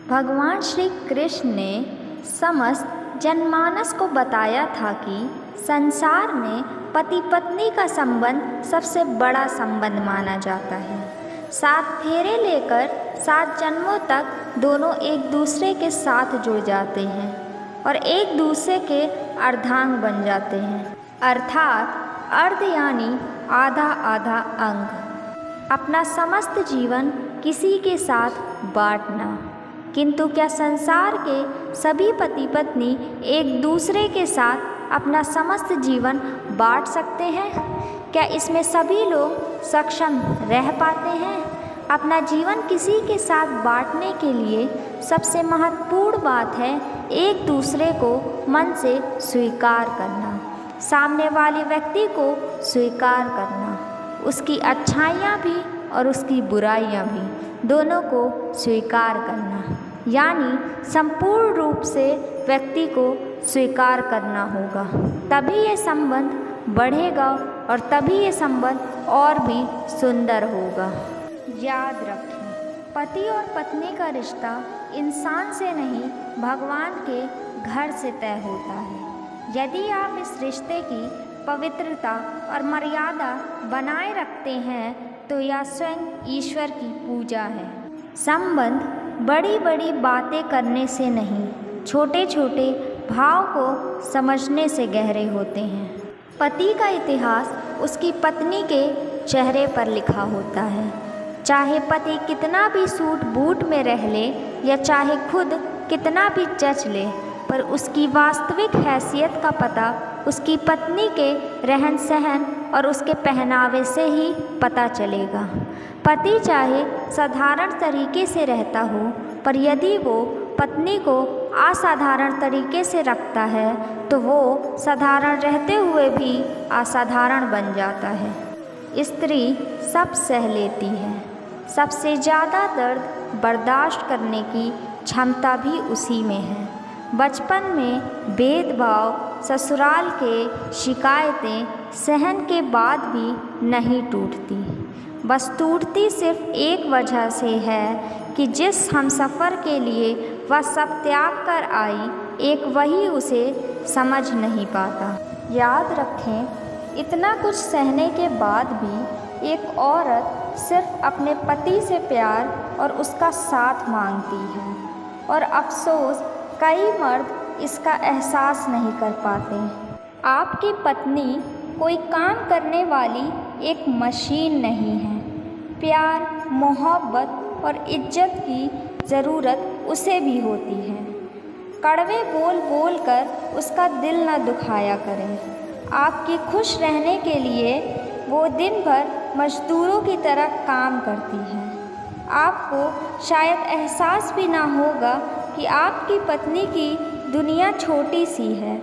भगवान श्री कृष्ण ने समस्त जनमानस को बताया था कि संसार में पति पत्नी का संबंध सबसे बड़ा संबंध माना जाता है। 7 फेरे लेकर 7 जन्मों तक दोनों एक दूसरे के साथ जुड़ जाते हैं और एक दूसरे के अर्धांग बन जाते हैं, अर्थात अर्ध यानी आधा आधा अंग। अपना समस्त जीवन किसी के साथ बांटना। किंतु क्या संसार के सभी पति पत्नी एक दूसरे के साथ अपना समस्त जीवन बांट सकते हैं? क्या इसमें सभी लोग सक्षम रह पाते हैं? अपना जीवन किसी के साथ बांटने के लिए सबसे महत्वपूर्ण बात है एक दूसरे को मन से स्वीकार करना, सामने वाले व्यक्ति को स्वीकार करना, उसकी अच्छाइयाँ भी और उसकी बुराइयाँ भी, दोनों को स्वीकार करना, यानी संपूर्ण रूप से व्यक्ति को स्वीकार करना होगा। तभी ये संबंध बढ़ेगा और तभी ये संबंध और भी सुंदर होगा। याद रखें, पति और पत्नी का रिश्ता इंसान से नहीं, भगवान के घर से तय होता है। यदि आप इस रिश्ते की पवित्रता और मर्यादा बनाए रखते हैं तो यह स्वयं ईश्वर की पूजा है। संबंध बड़ी बड़ी बातें करने से नहीं, छोटे छोटे भाव को समझने से गहरे होते हैं। पति का इतिहास उसकी पत्नी के चेहरे पर लिखा होता है। चाहे पति कितना भी सूट बूट में रह ले या चाहे खुद कितना भी जच ले, पर उसकी वास्तविक हैसियत का पता उसकी पत्नी के रहन सहन और उसके पहनावे से ही पता चलेगा। पति चाहे साधारण तरीके से रहता हो, पर यदि वो पत्नी को असाधारण तरीके से रखता है तो वो साधारण रहते हुए भी असाधारण बन जाता है। स्त्री सब सह लेती है, सबसे ज़्यादा दर्द बर्दाश्त करने की क्षमता भी उसी में है। बचपन में भेदभाव, ससुराल के शिकायतें सहन के बाद भी नहीं टूटती। बस टूटती सिर्फ एक वजह से है कि जिस हमसफ़र के लिए वह सब त्याग कर आई, एक वही उसे समझ नहीं पाता। याद रखें, इतना कुछ सहने के बाद भी एक औरत सिर्फ अपने पति से प्यार और उसका साथ मांगती है, और अफसोस कई मर्द इसका एहसास नहीं कर पाते। आपकी पत्नी कोई काम करने वाली एक मशीन नहीं है। प्यार, मोहब्बत और इज्जत की ज़रूरत उसे भी होती है। कड़वे बोल बोल कर उसका दिल न दुखाया करें। आपके खुश रहने के लिए वो दिन भर मजदूरों की तरह काम करती है। आपको शायद एहसास भी ना होगा कि आपकी पत्नी की दुनिया छोटी सी है,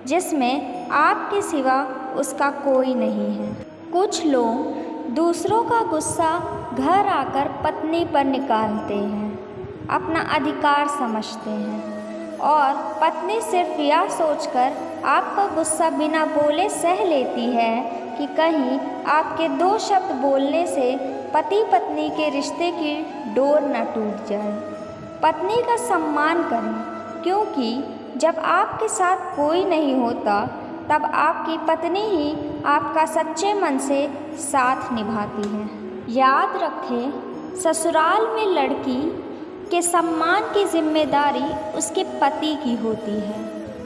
जिसमें आपके सिवा उसका कोई नहीं है। कुछ लोग दूसरों का गुस्सा घर आकर पत्नी पर निकालते हैं, अपना अधिकार समझते हैं, और पत्नी सिर्फ यह सोचकर आपका गुस्सा बिना बोले सह लेती है कि कहीं आपके 2 शब्द बोलने से पति पत्नी के रिश्ते की डोर न टूट जाए। पत्नी का सम्मान करें, क्योंकि जब आपके साथ कोई नहीं होता तब आपकी पत्नी ही आपका सच्चे मन से साथ निभाती है। याद रखें, ससुराल में लड़की के सम्मान की जिम्मेदारी उसके पति की होती है,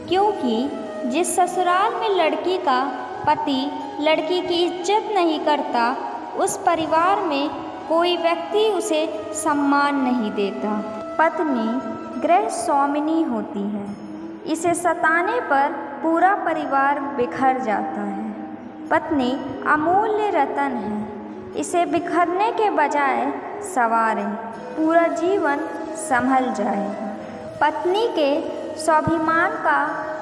क्योंकि जिस ससुराल में लड़की का पति लड़की की इज्जत नहीं करता, उस परिवार में कोई व्यक्ति उसे सम्मान नहीं देता। पत्नी गृह स्वामिनी होती है। इसे सताने पर पूरा परिवार बिखर जाता है। पत्नी अमूल्य रतन है। इसे बिखरने के बजाय संवारें, पूरा जीवन संभल जाएगा। पत्नी के स्वाभिमान का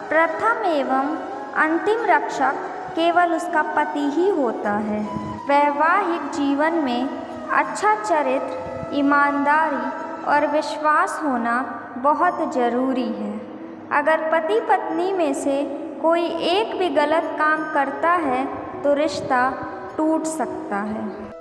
प्रथम एवं अंतिम रक्षक केवल उसका पति ही होता है। वैवाहिक जीवन में अच्छा चरित्र, ईमानदारी और विश्वास होना बहुत ज़रूरी है। अगर पति पत्नी में से कोई एक भी गलत काम करता है तो रिश्ता टूट सकता है।